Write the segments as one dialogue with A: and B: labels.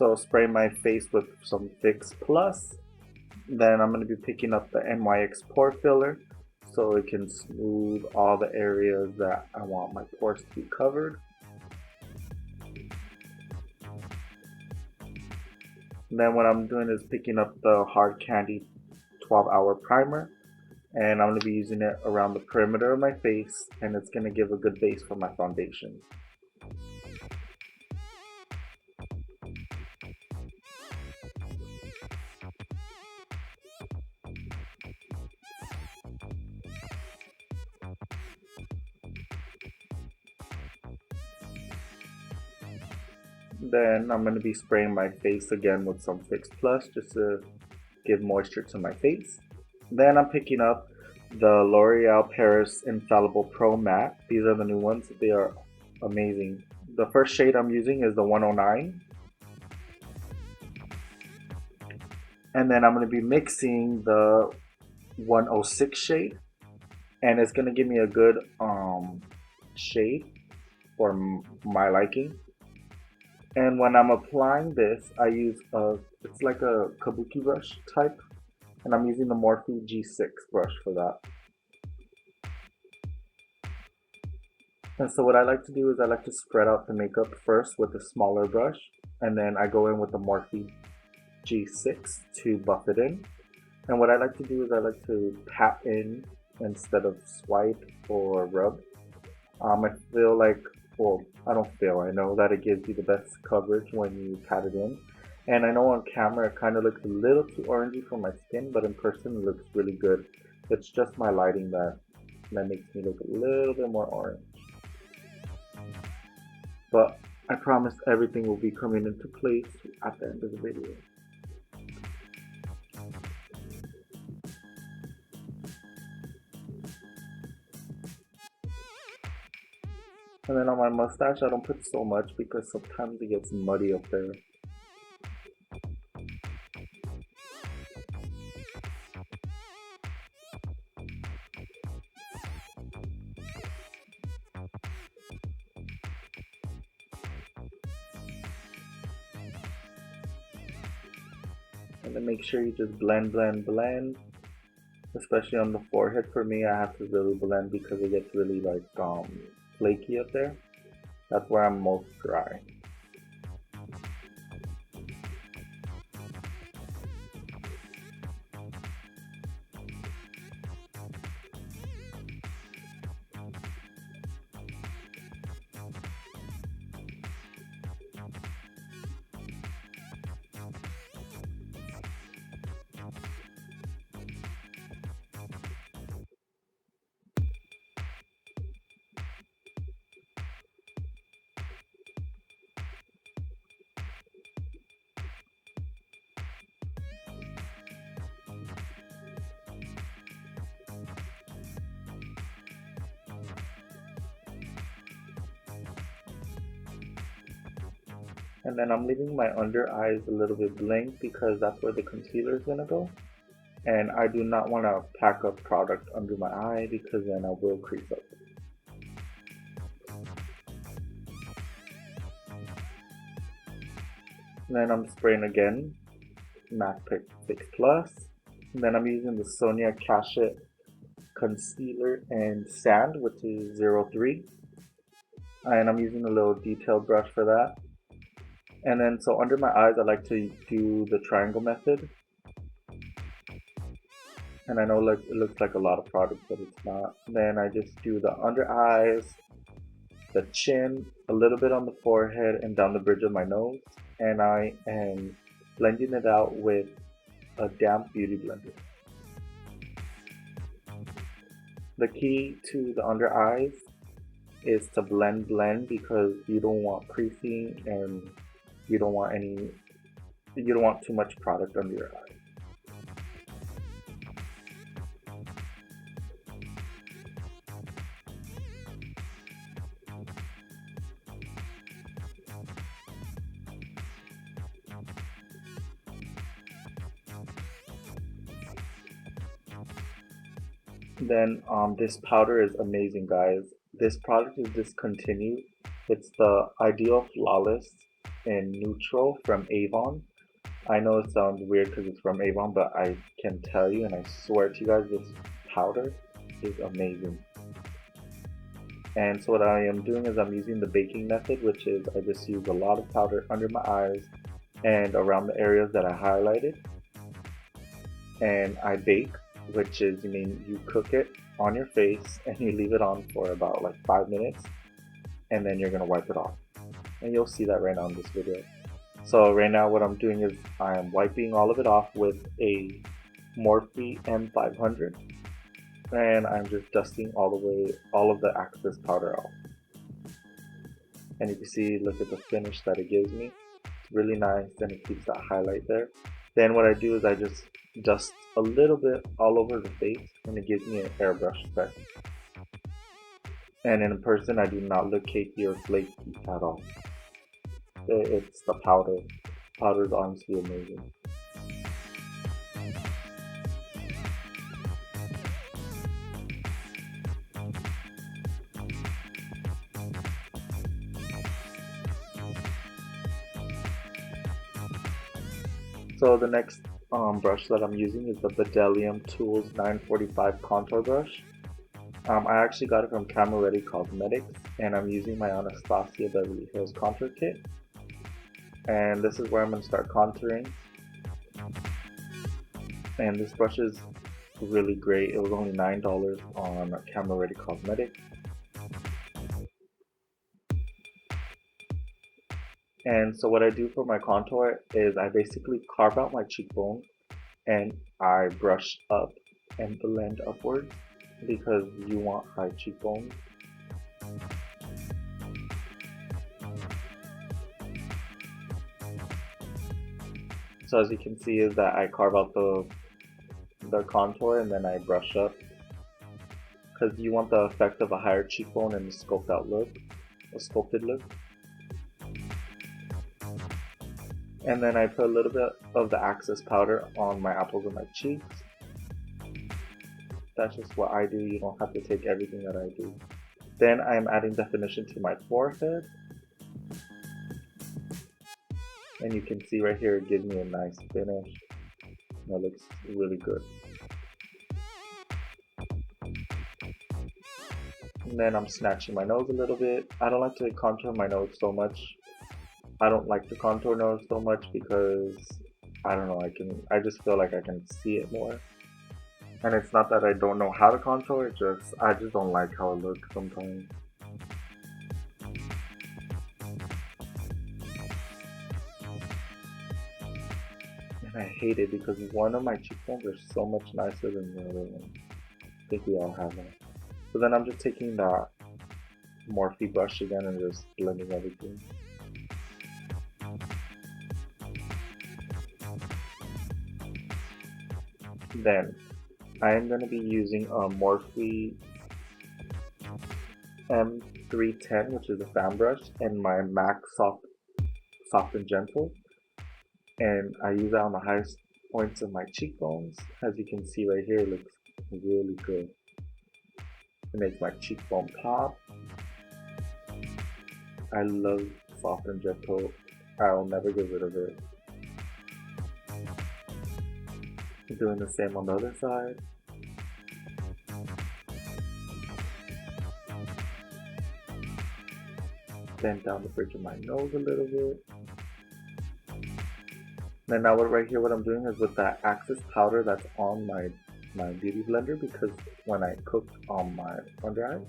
A: So spray my face with some Fix Plus. Then I'm going to be picking up the N.Y.X pore filler so it can smooth all the areas that I want my pores to be covered. Then what I'm doing is picking up the Hard Candy 12-hour primer, and I'm going to be using it around the perimeter of my face, and it's going to give a good base for my foundation. Then I'm going to be spraying my face again with some Fix Plus just to give moisture to my face. Then I'm picking up the L'Oreal Paris Infallible Pro Matte. These are the new ones. They are amazing. The first shade I'm using is the 109. And then I'm going to be mixing the 106 shade. And it's going to give me a good shade for my liking. And when I'm applying this, I use it's like a kabuki brush type, and I'm using the Morephe G6 brush for that. And so what I like to do is I like to spread out the makeup first with a smaller brush, and then I go in with the Morephe G6 to buff it in. And what I like to do is I like to pat in instead of swipe or rub. I feel like, well, I don't feel, I know that it gives you the best coverage when you pat it in. And I know on camera it kind of looks a little too orangey for my skin, but in person it looks really good. It's just my lighting that makes me look a little bit more orange. But I promise everything will be coming into place at the end of the video. And then on my mustache, I don't put so much because sometimes it gets muddy up there. And then make sure you just blend, blend, blend. Especially on the forehead. For me, I have to really blend because it gets really like flaky up there. That's where I'm most dry. And then I'm leaving my under eyes a little bit blank because that's where the concealer is gonna go. And I do not want to pack up product under my eye because then I will crease up. And then I'm spraying again, MAC Fix Plus. And then I'm using the Sonia Kashuk concealer and sand, which is 03. And I'm using a little detail brush for that. And then so under my eyes, I like to do the triangle method. And I know like it looks like a lot of product, but it's not. Then I just do the under eyes, the chin, a little bit on the forehead, and down the bridge of my nose. And I am blending it out with a damp beauty blender. The key to the under eyes is to blend because you don't want creasing and you don't want too much product under your eye. Then this powder is amazing, guys. This product is discontinued. It's the Ideal Flawless in Neutral from Avon. I know it sounds weird because it's from Avon, but I can tell you and I swear to you guys, this powder is amazing. And so what I am doing is I'm using the baking method, which is I just use a lot of powder under my eyes and around the areas that I highlighted. And I bake, which is, you cook it on your face and you leave it on for about like 5 minutes, and then you're gonna wipe it off. And you'll see that right now in this video. So right now what I'm doing is I am wiping all of it off with a Morephe M500, and I'm just dusting all of the excess powder off. And you can see, look at the finish that it gives me. It's really nice and it keeps that highlight there. Then what I do is I just dust a little bit all over the face and it gives me an airbrush effect. And in person I do not look cakey or flaky at all. It's the powder. Powder is honestly amazing. So the next brush that I'm using is the Bdellium Tools 945 contour brush. I actually got it from Ready Cosmetics, and I'm using my Anastasia Beverly Hills contour kit. And this is where I'm going to start contouring. And this brush is really great. It was only $9 on Ready Cosmetics. And so what I do for my contour is I basically carve out my cheekbone and I brush up and blend upwards because you want high cheekbones. So as you can see is that I carve out the contour and then I brush up because you want the effect of a higher cheekbone and a sculpted look. And then I put a little bit of the Access powder on my apples of my cheeks. That's just what I do. You don't have to take everything that I do. Then I'm adding definition to my forehead. And you can see right here, it gives me a nice finish. That looks really good. And then I'm snatching my nose a little bit. I don't like to contour my nose so much. I don't like to contour nose so much because I don't know, I just feel like I can see it more. And it's not that I don't know how to contour, I just don't like how it looks sometimes. And I hate it because one of my cheekbones are so much nicer than the other one. I think we all have that. So then I'm just taking that Morphe brush again and just blending everything. Then I am going to be using a Morphe M310, which is a fan brush, and my MAC Soft and Gentle. And I use that on the highest points of my cheekbones. As you can see right here, it looks really good. It makes my cheekbone pop. I love Soft and Gentle. I'll never get rid of it. Doing the same on the other side. Then down the bridge of my nose a little bit. Then now right here what I'm doing is with that Access powder that's on my beauty blender, because when I cook on my under eyes,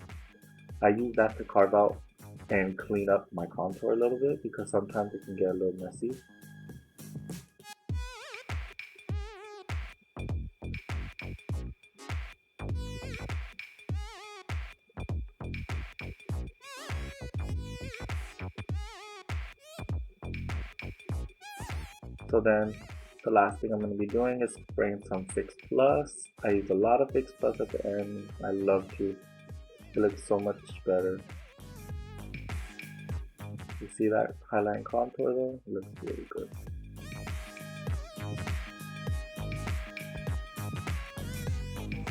A: I use that to carve out and clean up my contour a little bit because sometimes it can get a little messy. So then the last thing I'm going to be doing is spraying some Fix Plus. I use a lot of Fix Plus at the end. I love to. It looks so much better. You see that highlight and contour though? It looks really good.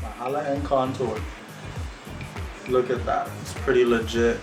A: My highlight and contour. Look at that. It's pretty legit.